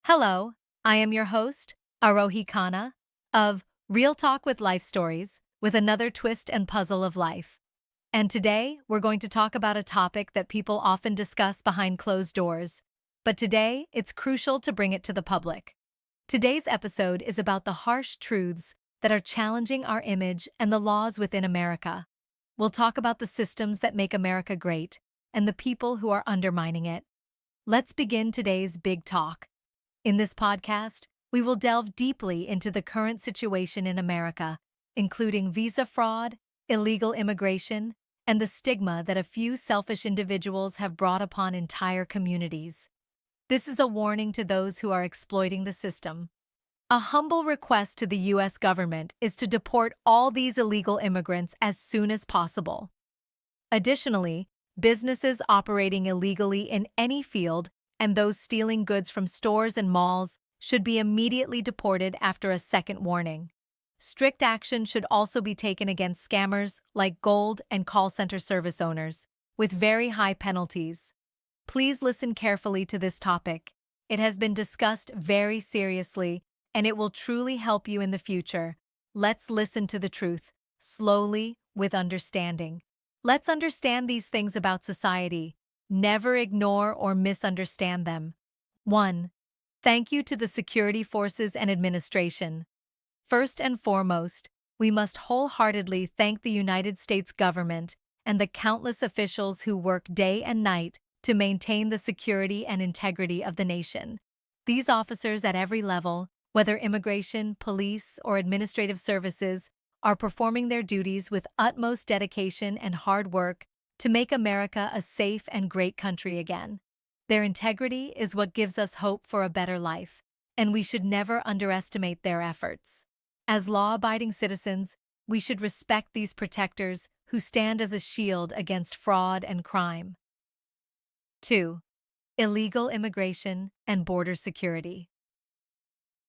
Hello, I am your host, Arohi Khanna, of Real Talk with Life Stories, with another twist and puzzle of life. And today, we're going to talk about a topic that people often discuss behind closed doors, but today, it's crucial to bring it to the public. Today's episode is about the harsh truths that are challenging our image and the laws within America. We'll talk about the systems that make America great and the people who are undermining it. Let's begin today's big talk. In this podcast, we will delve deeply into the current situation in America, including visa fraud, illegal immigration, and the stigma that a few selfish individuals have brought upon entire communities. This is a warning to those who are exploiting the system. A humble request to the U.S. government is to deport all these illegal immigrants as soon as possible. Additionally, businesses operating illegally in any field and those stealing goods from stores and malls should be immediately deported after a second warning. Strict action should also be taken against scammers like gold and call center service owners, with very high penalties. Please listen carefully to this topic. It has been discussed very seriously, and it will truly help you in the future. Let's listen to the truth, slowly, with understanding. Let's understand these things about society. Never ignore or misunderstand them. 1. Thank you to the security forces and administration. First and foremost, we must wholeheartedly thank the United States government and the countless officials who work day and night to maintain the security and integrity of the nation. These officers at every level, whether immigration, police, or administrative services, are performing their duties with utmost dedication and hard work to make America a safe and great country again. Their integrity is what gives us hope for a better life, and we should never underestimate their efforts. As law-abiding citizens, we should respect these protectors who stand as a shield against fraud and crime. 2. Illegal immigration and border security.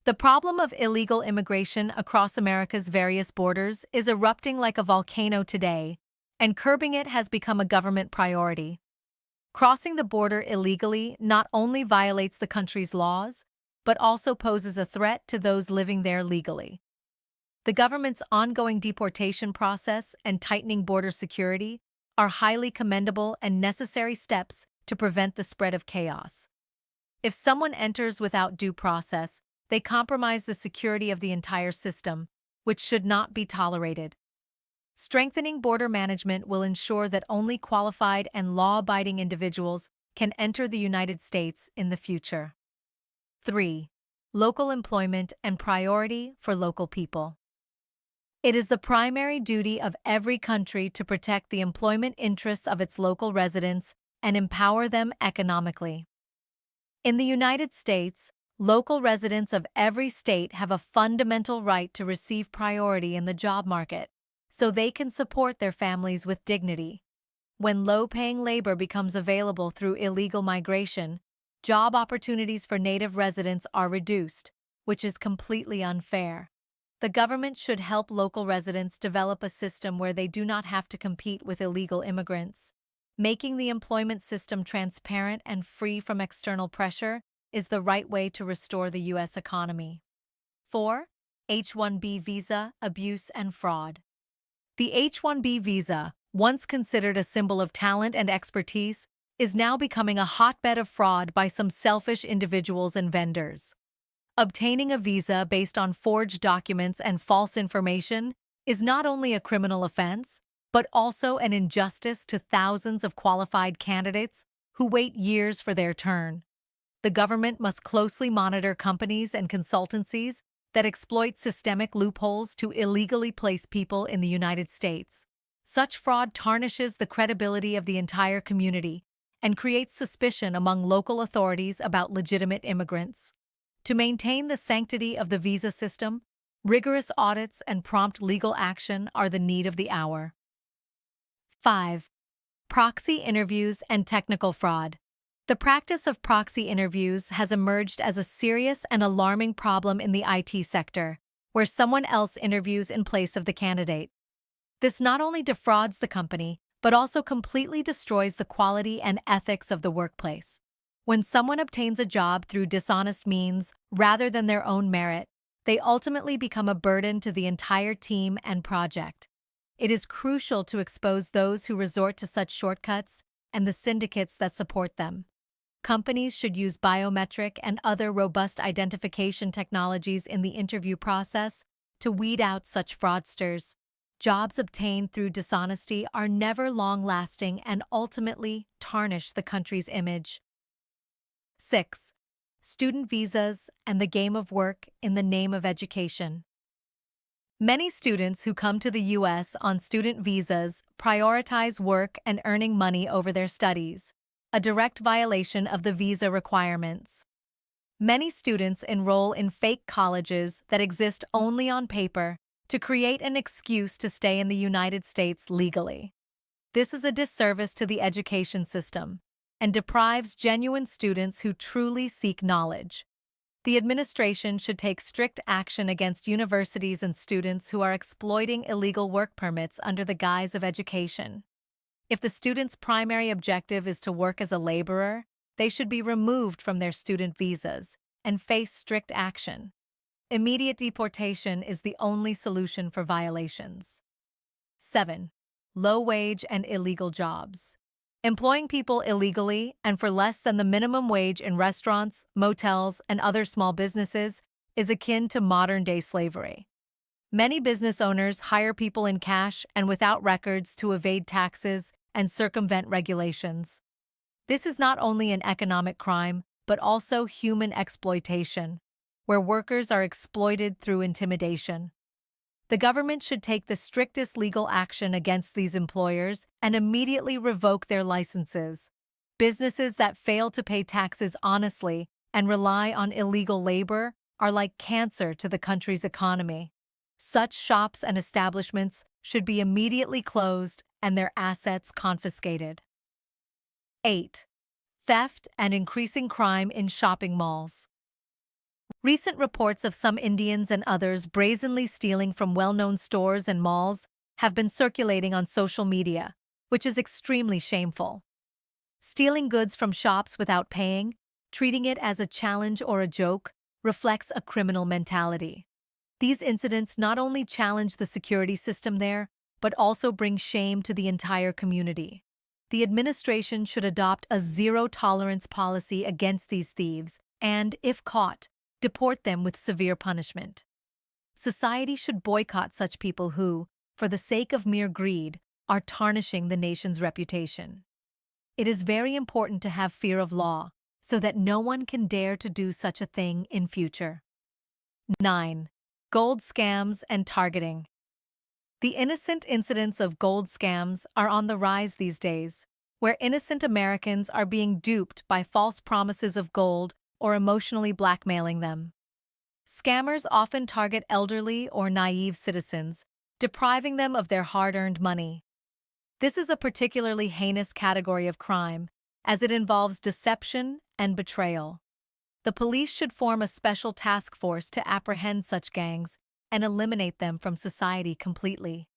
The problem of illegal immigration across America's various borders is erupting like a volcano today, and curbing it has become a government priority. Crossing the border illegally not only violates the country's laws, but also poses a threat to those living there legally. The government's ongoing deportation process and tightening border security are highly commendable and necessary steps to prevent the spread of chaos. If someone enters without due process, they compromise the security of the entire system, which should not be tolerated. Strengthening border management will ensure that only qualified and law-abiding individuals can enter the United States in the future. 3. Local employment and priority for local people. It is the primary duty of every country to protect the employment interests of its local residents and empower them economically. In the United States, local residents of every state have a fundamental right to receive priority in the job market, so they can support their families with dignity. When low-paying labor becomes available through illegal migration, job opportunities for native residents are reduced, which is completely unfair. The government should help local residents develop a system where they do not have to compete with illegal immigrants. Making the employment system transparent and free from external pressure is the right way to restore the U.S. economy. 4. H-1B visa abuse and fraud. The H-1B visa, once considered a symbol of talent and expertise, is now becoming a hotbed of fraud by some selfish individuals and vendors. Obtaining a visa based on forged documents and false information is not only a criminal offense, but also an injustice to thousands of qualified candidates who wait years for their turn. The government must closely monitor companies and consultancies that exploit systemic loopholes to illegally place people in the United States. Such fraud tarnishes the credibility of the entire community and creates suspicion among local authorities about legitimate immigrants. To maintain the sanctity of the visa system, rigorous audits and prompt legal action are the need of the hour. 5. Proxy interviews and technical fraud. The practice of proxy interviews has emerged as a serious and alarming problem in the IT sector, where someone else interviews in place of the candidate. This not only defrauds the company, but also completely destroys the quality and ethics of the workplace. When someone obtains a job through dishonest means rather than their own merit, they ultimately become a burden to the entire team and project. It is crucial to expose those who resort to such shortcuts and the syndicates that support them. Companies should use biometric and other robust identification technologies in the interview process to weed out such fraudsters. Jobs obtained through dishonesty are never long-lasting and ultimately tarnish the country's image. 6. Student visas and the game of work in the name of education. Many students who come to the U.S. on student visas prioritize work and earning money over their studies, a direct violation of the visa requirements. Many students enroll in fake colleges that exist only on paper to create an excuse to stay in the United States legally. This is a disservice to the education system and deprives genuine students who truly seek knowledge. The administration should take strict action against universities and students who are exploiting illegal work permits under the guise of education. If the student's primary objective is to work as a laborer, they should be removed from their student visas and face strict action. Immediate deportation is the only solution for violations. 7. Low-wage and illegal jobs. Employing people illegally and for less than the minimum wage in restaurants, motels, and other small businesses is akin to modern-day slavery. Many business owners hire people in cash and without records to evade taxes and circumvent regulations. This is not only an economic crime, but also human exploitation, where workers are exploited through intimidation. The government should take the strictest legal action against these employers and immediately revoke their licenses. Businesses that fail to pay taxes honestly and rely on illegal labor are like cancer to the country's economy. Such shops and establishments should be immediately closed and their assets confiscated. 8. Theft and increasing crime in shopping malls. Recent reports of some Indians and others brazenly stealing from well-known stores and malls have been circulating on social media, which is extremely shameful. Stealing goods from shops without paying, treating it as a challenge or a joke, reflects a criminal mentality. These incidents not only challenge the security system there, but also bring shame to the entire community. The administration should adopt a zero-tolerance policy against these thieves and, if caught, deport them with severe punishment. Society should boycott such people who, for the sake of mere greed, are tarnishing the nation's reputation. It is very important to have fear of law so that no one can dare to do such a thing in future. 9. Gold scams and targeting. The innocent incidents of gold scams are on the rise these days, where innocent Americans are being duped by false promises of gold or emotionally blackmailing them. Scammers often target elderly or naive citizens, depriving them of their hard-earned money. This is a particularly heinous category of crime, as it involves deception and betrayal. The police should form a special task force to apprehend such gangs and eliminate them from society completely.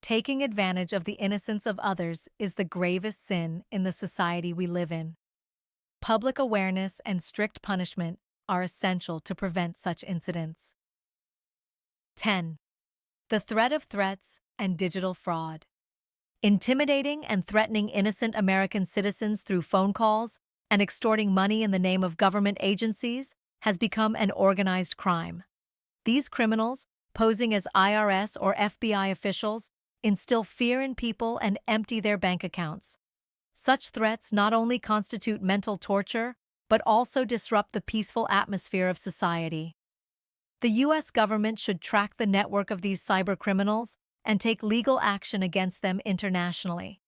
Taking advantage of the innocence of others is the gravest sin in the society we live in. Public awareness and strict punishment are essential to prevent such incidents. 10. The threat of threats and digital fraud. Intimidating and threatening innocent American citizens through phone calls and extorting money in the name of government agencies has become an organized crime. These criminals, posing as IRS or FBI officials, instill fear in people and empty their bank accounts. Such threats not only constitute mental torture, but also disrupt the peaceful atmosphere of society. The U.S. government should track the network of these cybercriminals and take legal action against them internationally.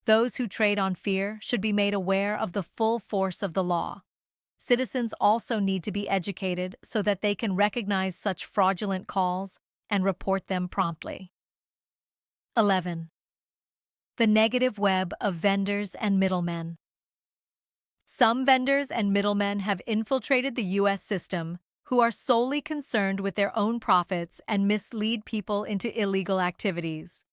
Those who trade on fear should be made aware of the full force of the law. Citizens also need to be educated so that they can recognize such fraudulent calls and report them promptly. 11. The negative web of vendors and middlemen. Some vendors and middlemen have infiltrated the U.S. system who are solely concerned with their own profits and mislead people into illegal activities.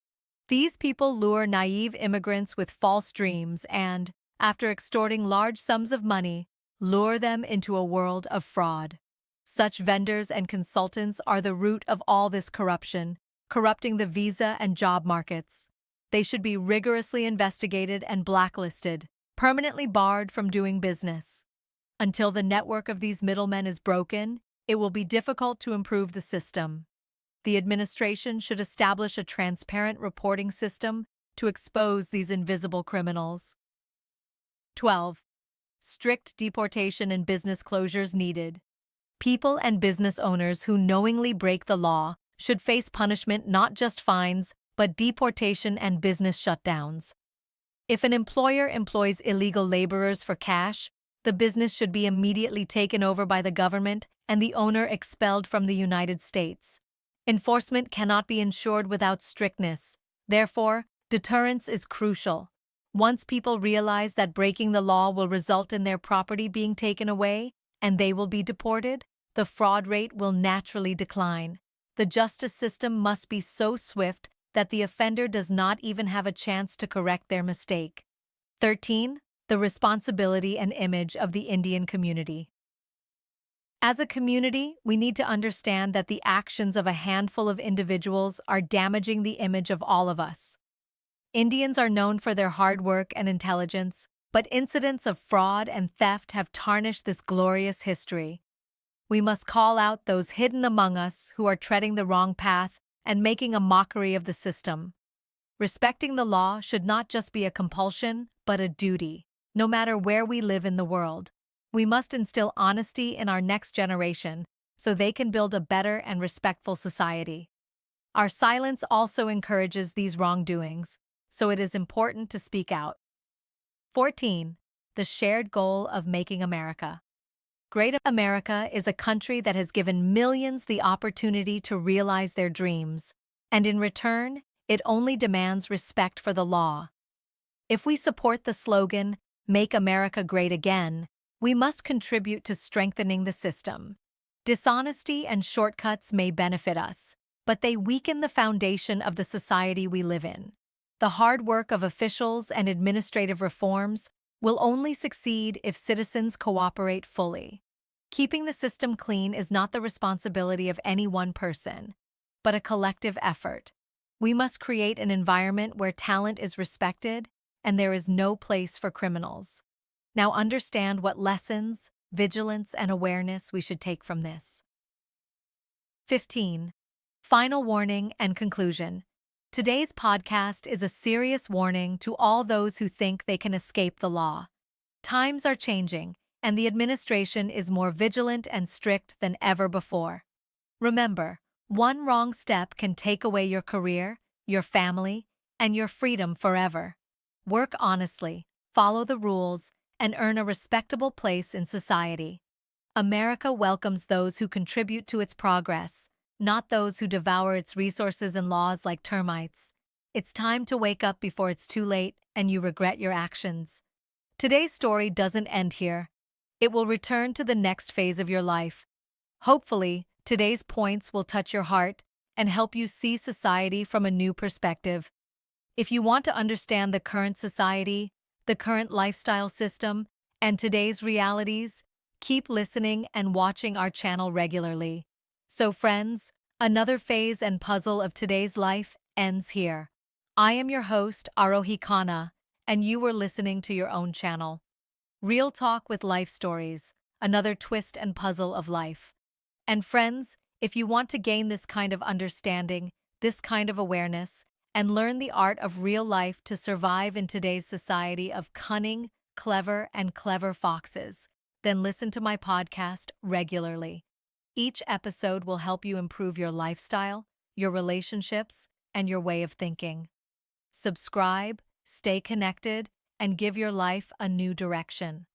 These people lure naive immigrants with false dreams and, after extorting large sums of money, lure them into a world of fraud. Such vendors and consultants are the root of all this corruption, corrupting the visa and job markets. They should be rigorously investigated and blacklisted, permanently barred from doing business. Until the network of these middlemen is broken, it will be difficult to improve the system. The administration should establish a transparent reporting system to expose these invisible criminals. 12. Strict deportation and business closures needed. People and business owners who knowingly break the law should face punishment, not just fines, but deportation and business shutdowns. If an employer employs illegal laborers for cash, the business should be immediately taken over by the government and the owner expelled from the United States. Enforcement cannot be ensured without strictness. Therefore, deterrence is crucial. Once people realize that breaking the law will result in their property being taken away and they will be deported, the fraud rate will naturally decline. The justice system must be so swift that the offender does not even have a chance to correct their mistake. 13. The responsibility and image of the Indian community. As a community, we need to understand that the actions of a handful of individuals are damaging the image of all of us. Indians are known for their hard work and intelligence, but incidents of fraud and theft have tarnished this glorious history. We must call out those hidden among us who are treading the wrong path and making a mockery of the system. Respecting the law should not just be a compulsion, but a duty, no matter where we live in the world. We must instill honesty in our next generation so they can build a better and respectful society. Our silence also encourages these wrongdoings, so it is important to speak out. 14. The shared goal of making America. Great America is a country that has given millions the opportunity to realize their dreams, and in return, it only demands respect for the law. If we support the slogan, "Make America Great Again," we must contribute to strengthening the system. Dishonesty and shortcuts may benefit us, but they weaken the foundation of the society we live in. The hard work of officials and administrative reforms will only succeed if citizens cooperate fully. Keeping the system clean is not the responsibility of any one person, but a collective effort. We must create an environment where talent is respected and there is no place for criminals. Now understand what lessons, vigilance, and awareness we should take from this. 15. Final warning and conclusion. Today's podcast is a serious warning to all those who think they can escape the law. Times are changing, and the administration is more vigilant and strict than ever before. Remember, one wrong step can take away your career, your family, and your freedom forever. Work honestly, follow the rules, and earn a respectable place in society. America welcomes those who contribute to its progress, not those who devour its resources and laws like termites. It's time to wake up before it's too late and you regret your actions. Today's story doesn't end here. It will return to the next phase of your life. Hopefully, today's points will touch your heart and help you see society from a new perspective. If you want to understand the current society, the current lifestyle system, and today's realities, keep listening and watching our channel regularly. So friends, another phase and puzzle of today's life ends here. I am your host, Arohi Khanna, and you were listening to your own channel. Real talk with life stories, another twist and puzzle of life. And friends, if you want to gain this kind of understanding, this kind of awareness, and learn the art of real life to survive in today's society of cunning, clever, and clever foxes, then listen to my podcast regularly. Each episode will help you improve your lifestyle, your relationships, and your way of thinking. Subscribe, stay connected, and give your life a new direction.